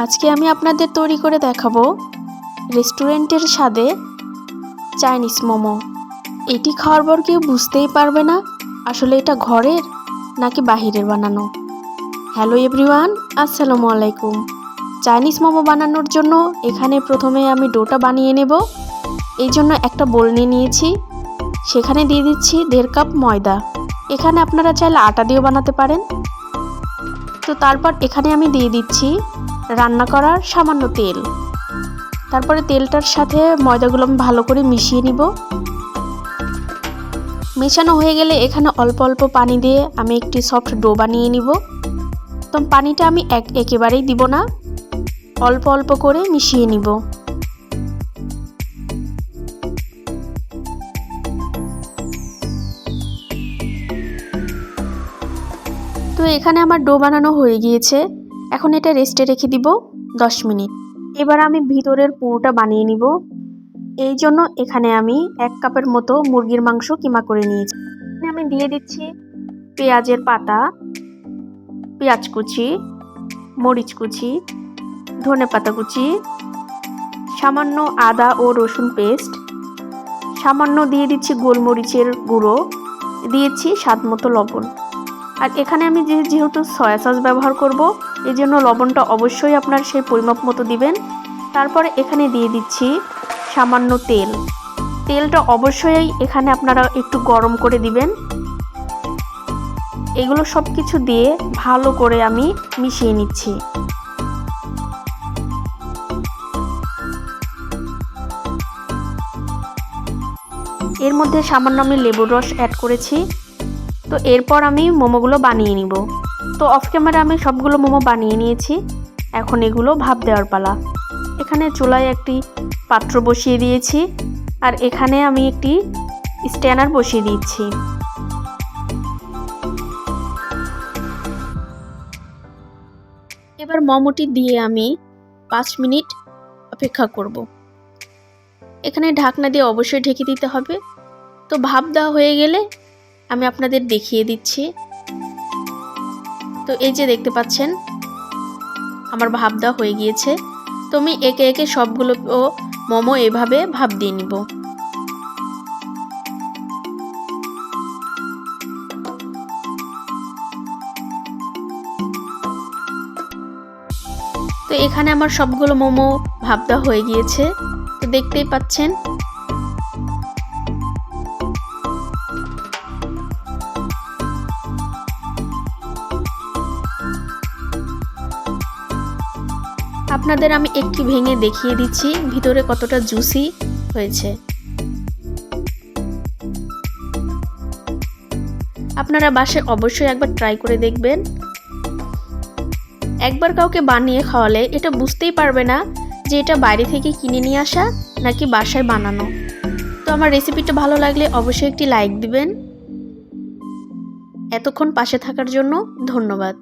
আজকে আমি আপনাদের তৈরি করে দেখাবো রেস্টুরেন্টের স্বাদে চাইনিজ মোমো। এটি খাওয়ার পর কেউ বুঝতেই পারবে না আসলে এটা ঘরের নাকি বাহিরের বানানো। হ্যালো এভরিওয়ান, আসসালামু আলাইকুম। চাইনিজ মোমো বানানোর জন্য এখানে প্রথমে আমি ডোটা বানিয়ে নেব। এই জন্য একটা বোল নিয়ে নিয়েছি, সেখানে দিয়ে দিচ্ছি 1.5 কাপ ময়দা। এখানে আপনারা চাইলে আটা দিয়েও বানাতে পারেন। তো তারপর এখানে আমি দিয়ে দিচ্ছি রান্না করার সামান্য তেল। তারপরে তেলটার সাথে ময়দাগুলো আমি ভালো করে মিশিয়ে নিব। মেশানো হয়ে গেলে এখানে অল্প অল্প পানি দিয়ে আমি একটি সফট ডো বানিয়ে নিব। তো পানিটা আমি একেবারেই দিব না, অল্প অল্প করে মিশিয়ে নিব। তো এখানে আমার ডো বানানো হয়ে গিয়েছে, এখন এটা রেস্টে রেখে দিব 10 মিনিট। এবার আমি ভিতরের পুরোটা বানিয়ে নিব। এই জন্য এখানে আমি 1 কাপের মতো মুরগির মাংস কিমা করে নিয়েছি। আমি দিয়ে দিচ্ছি পেঁয়াজের পাতা, পেঁয়াজ কুচি, মরিচ কুচি, ধনেপাতা কুচি, সামান্য আদা ও রসুন পেস্ট, সামান্য দিয়ে দিচ্ছি গোলমরিচের গুঁড়ো, দিয়েছি স্বাদ মতো লবণ। আর এখানে আমি যেহেতু সয়া সস ব্যবহার করব, এই জন্য লবণটা অবশ্যই আপনার সেই পরিমাপ মতো দিবেন। তারপরে এখানে দিয়ে দিচ্ছি সামান্য তেল। তেলটা অবশ্যই এখানে আপনারা একটু গরম করে দিবেন। এগুলো সব কিছু দিয়ে ভালো করে আমি মিশিয়ে নিচ্ছি। এর মধ্যে সামান্য আমি লেবুর রস অ্যাড করেছি। তো এরপর আমি মোমোগুলো বানিয়ে নিব। তো অফ ক্যামেরা আমি সবগুলো মোমো বানিয়ে নিয়েছি, এখন এগুলো ভাপ দেওয়ার পালা। এখানে চুলায় একটি পাত্র বসিয়ে দিয়েছি, আর এখানে আমি একটি স্ট্যানার বসিয়ে দিচ্ছি। এবার মোমোটি দিয়ে আমি 5 মিনিট অপেক্ষা করব। এখানে ঢাকনা দিয়ে অবশ্যই ঢেকে দিতে হবে। তো ভাপ দেওয়া হয়ে গেলে আমি আপনাদের দেখিয়ে দিচ্ছি। তো এই যে দেখতে পাচ্ছেন আমার ভাপ দেওয়া হয়ে গিয়েছে। তো আমি একে একে সবগুলো মোমো এভাবে ভাপ দিয়ে নিব। তো এখানে আমার সবগুলো মোমো ভাপ দেওয়া হয়ে গিয়েছে, তো দেখতেই পাচ্ছেন। আপনাদের আমি একটু ভেঙে দেখিয়ে দিচ্ছি ভিতরে কতটা জুসি হয়েছে। আপনারা বাসায় অবশ্যই একবার ট্রাই করে দেখবেন। একবার কাউকে বানিয়ে খাওয়ালে এটা বুঝতেই পারবে না যে এটা বাইরে থেকে কিনে নিয়ে আসা নাকি বাসায় বানানো। তো আমার রেসিপিটা ভালো লাগলে অবশ্যই একটি লাইক দিবেন। এতক্ষণ পাশে থাকার জন্য ধন্যবাদ।